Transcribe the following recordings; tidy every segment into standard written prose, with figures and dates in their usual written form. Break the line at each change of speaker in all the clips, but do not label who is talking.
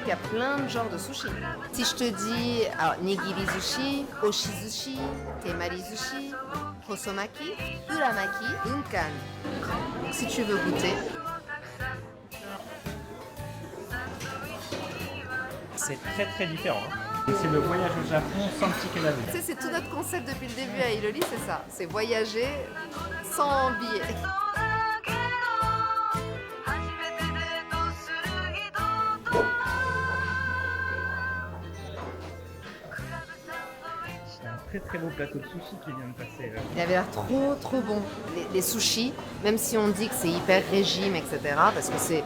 qu'il y a plein de genres de sushi. Si je te dis alors, nigiri sushi, oshizushi, temari sushi, hosomaki, uramaki, bunkan. Donc si tu veux goûter.
C'est très très différent. C'est le voyage au Japon sans le ticket d'avion.
Tu sais, c'est tout notre concept depuis le début à Iloli, c'est ça. C'est voyager sans billet.
C'est un très très beau plateau de sushi qui vient de passer.
Il avait l'air trop bon. Les sushis, même si on dit que c'est hyper régime, etc., parce que c'est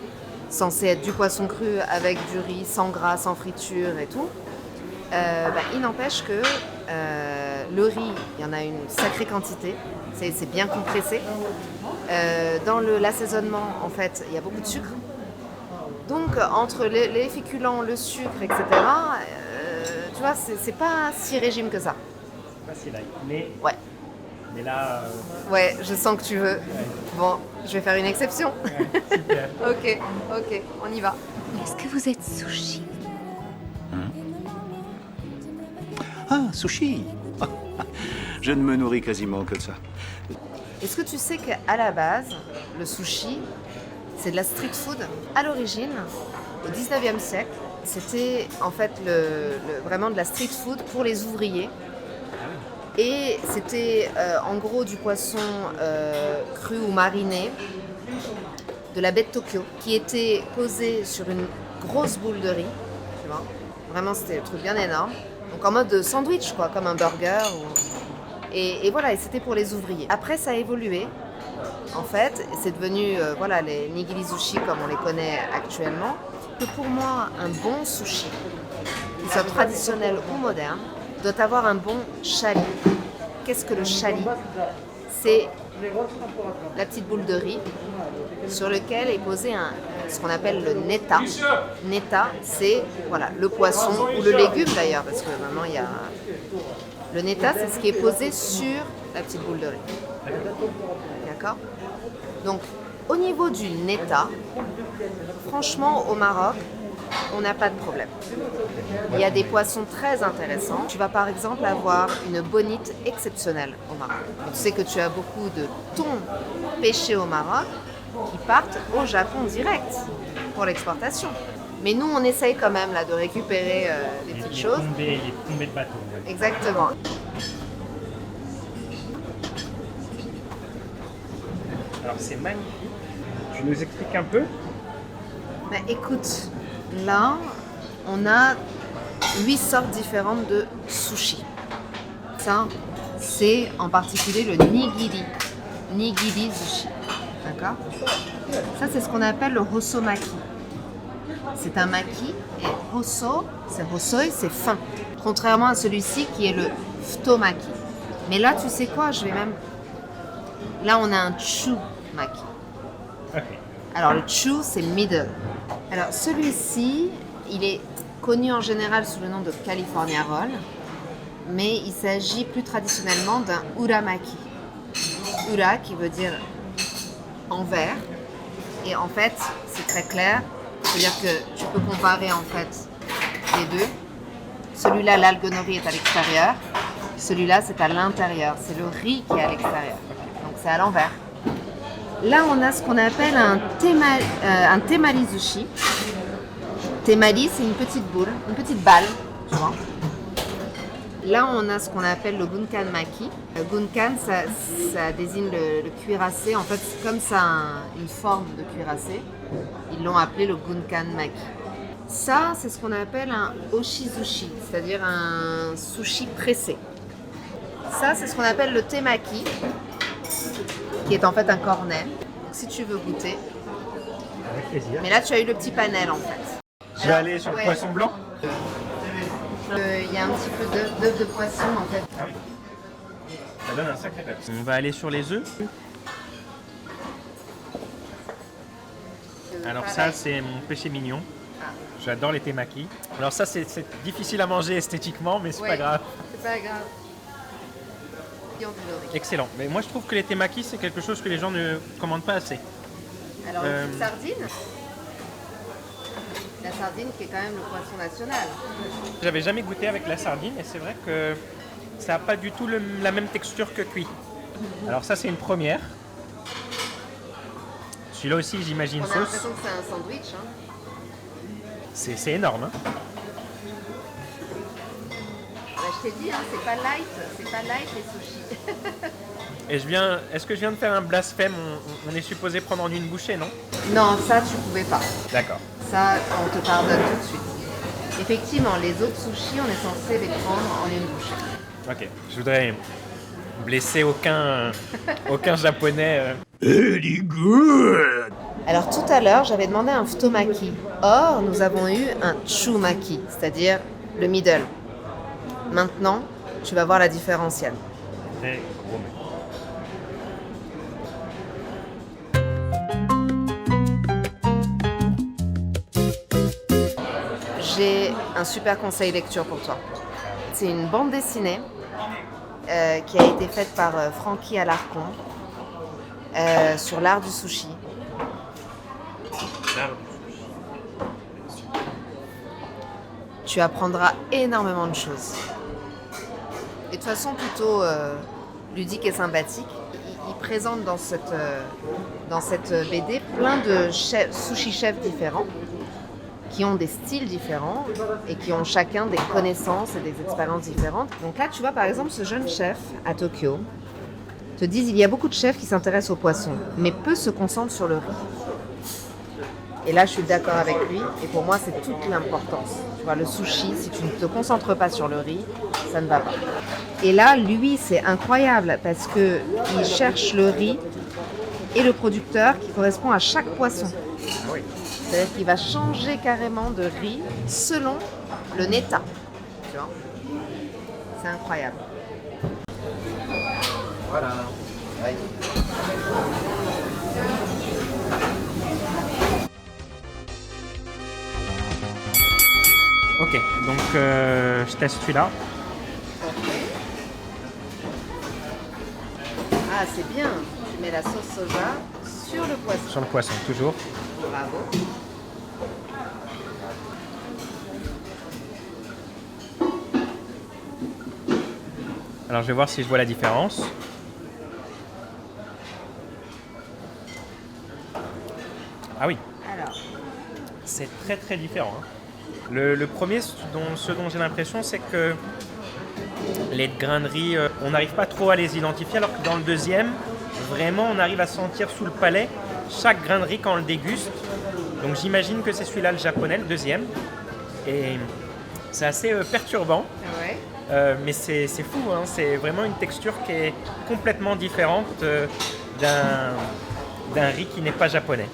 censé être du poisson cru avec du riz, sans gras, sans friture et tout, il n'empêche que le riz, il y en a une sacrée quantité, c'est bien compressé. Dans l'assaisonnement, en fait, il y a beaucoup de sucre. Donc, entre les féculents, le sucre, etc., tu vois, c'est pas si régime que ça.
Pas si light, mais,
Ouais.
mais là...
Ouais, je sens que tu veux.
Ouais.
Bon, je vais faire une exception.
Ouais, super.
Ok, on y va.
Est-ce que vous êtes sushi?
Ah, sushi. Je ne me nourris quasiment que de ça.
Est-ce que tu sais qu'à la base, le sushi, c'est de la street food? À l'origine, au 19e siècle, c'était en fait vraiment de la street food pour les ouvriers. Et c'était en gros du poisson cru ou mariné de la baie de Tokyo qui était posé sur une grosse boule de riz. Tu vois, vraiment, c'était un truc bien énorme. Donc en mode sandwich, quoi, comme un burger. Et voilà, et c'était pour les ouvriers. Après, ça a évolué. En fait, c'est devenu les nigiri sushi comme on les connaît actuellement. Que pour moi, un bon sushi, qu'il soit traditionnel ou moderne, doit avoir un bon chali. Qu'est-ce que le chali? C'est la petite boule de riz sur lequel est posé ce qu'on appelle le neta. Neta, c'est le poisson ou le légume d'ailleurs, parce que maintenant il y a... Le neta, c'est ce qui est posé sur la petite boule de riz. D'accord? Donc, au niveau du neta, franchement, au Maroc, on n'a pas de problème. Il y a des poissons très intéressants. Tu vas par exemple avoir une bonite exceptionnelle au Maroc. Tu sais que tu as beaucoup de thon pêchés au Maroc qui partent au Japon direct pour l'exportation. Mais nous, on essaye quand même là, de récupérer des petites choses.
Les tombées de bateau. Ouais.
Exactement.
Alors c'est magnifique. Tu nous expliques un peu?
Écoute, là, on a 8 sortes différentes de sushi. Ça, c'est en particulier le nigiri. Nigiri sushi. D'accord? Ça, c'est ce qu'on appelle le hosomaki. C'est un maki et hoso, c'est fin. Contrairement à celui-ci qui est le futomaki. Mais là, tu sais quoi? Là, on a un chu-maki.
Ok.
Alors, le chu, c'est le middle. Alors, celui-ci, il est connu en général sous le nom de California Roll, mais il s'agit plus traditionnellement d'un uramaki. Ura, qui veut dire envers. Et en fait, c'est très clair. C'est-à-dire que tu peux comparer en fait les deux. Celui-là, l'algue nori est à l'extérieur. Celui-là, c'est à l'intérieur. C'est le riz qui est à l'extérieur. Donc, c'est à l'envers. Là, on a ce qu'on appelle un temari sushi. Temari, c'est une petite boule, une petite balle, tu vois. Là, on a ce qu'on appelle le gunkan maki. Le gunkan, ça désigne le cuirassé. En fait, c'est comme ça une forme de cuirassé. Ils l'ont appelé le gunkan maki. Ça, c'est ce qu'on appelle un oshizushi, c'est-à-dire un sushi pressé. Ça, c'est ce qu'on appelle le temaki, qui est en fait un cornet. Donc, si tu veux goûter.
Avec plaisir.
Mais là, tu as eu le petit panel, en fait.
Je vais aller sur le poisson blanc.
Il y a un petit peu d'œufs de poisson, en fait.
Ah oui. Ça donne un sacré peps. On va aller sur les œufs. Alors ça, c'est mon péché mignon. J'adore les temaki. Alors ça, c'est difficile à manger esthétiquement, mais c'est pas grave.
C'est pas grave.
Excellent. Mais moi, je trouve que les temaki, c'est quelque chose que les gens ne commandent pas assez.
Alors, une petite sardine. La sardine qui est quand même le poisson national.
J'avais jamais goûté avec la sardine et c'est vrai que ça n'a pas du tout la même texture que cuit. Alors ça, c'est une première. Celui-là aussi, j'imagine
On a
sauce.
l'impression que c'est un sandwich. Hein.
C'est énorme. Hein.
Bah, je t'ai dit, hein, c'est pas light les sushis.
Et est-ce que je viens de faire un blasphème? On est supposé prendre en une bouchée, non?
Non, ça tu pouvais pas.
D'accord.
Ça, on te pardonne tout de suite. Effectivement, les autres sushis, on est censé les prendre en une bouchée.
Ok. Je voudrais blesser aucun japonais.
Very good.
Alors tout à l'heure, j'avais demandé un futomaki. Or, nous avons eu un chumaki, c'est-à-dire le middle. Maintenant, tu vas voir la différentielle.
Très gros mec.
J'ai un super conseil lecture pour toi. C'est une bande dessinée qui a été faite par Francky Alarcon sur l'art du sushi. Tu apprendras énormément de choses. Et de façon plutôt ludique et sympathique. Il présente dans cette BD plein de sushi chefs différents qui ont des styles différents et qui ont chacun des connaissances et des expériences différentes. Donc là, tu vois, par exemple, ce jeune chef à Tokyo te dit il y a beaucoup de chefs qui s'intéressent aux poissons, mais peu se concentrent sur le riz. Et là, je suis d'accord avec lui, et pour moi, c'est toute l'importance. Tu vois, le sushi, si tu ne te concentres pas sur le riz, ça ne va pas. Et là, lui, c'est incroyable, parce qu'il cherche le riz et le producteur qui correspond à chaque poisson.
Oui.
C'est-à-dire qu'il va changer carrément de riz selon le neta. Tu vois ? C'est incroyable.
Voilà.
Ouais.
Ok, donc je teste celui-là.
Ah, c'est bien. Tu mets la sauce soja sur le poisson.
Sur le poisson, toujours.
Bravo.
Alors je vais voir si je vois la différence. Ah oui,
Alors,
c'est très très différent. Hein. Le premier, ce dont j'ai l'impression, c'est que les grains de riz, on n'arrive pas trop à les identifier, alors que dans le deuxième, vraiment, on arrive à sentir sous le palais chaque grain de riz quand on le déguste. Donc j'imagine que c'est celui-là le japonais, le deuxième. Et c'est assez perturbant.
ouais.
Mais c'est fou, hein. C'est vraiment une texture qui est complètement différente d'un riz qui n'est pas japonais.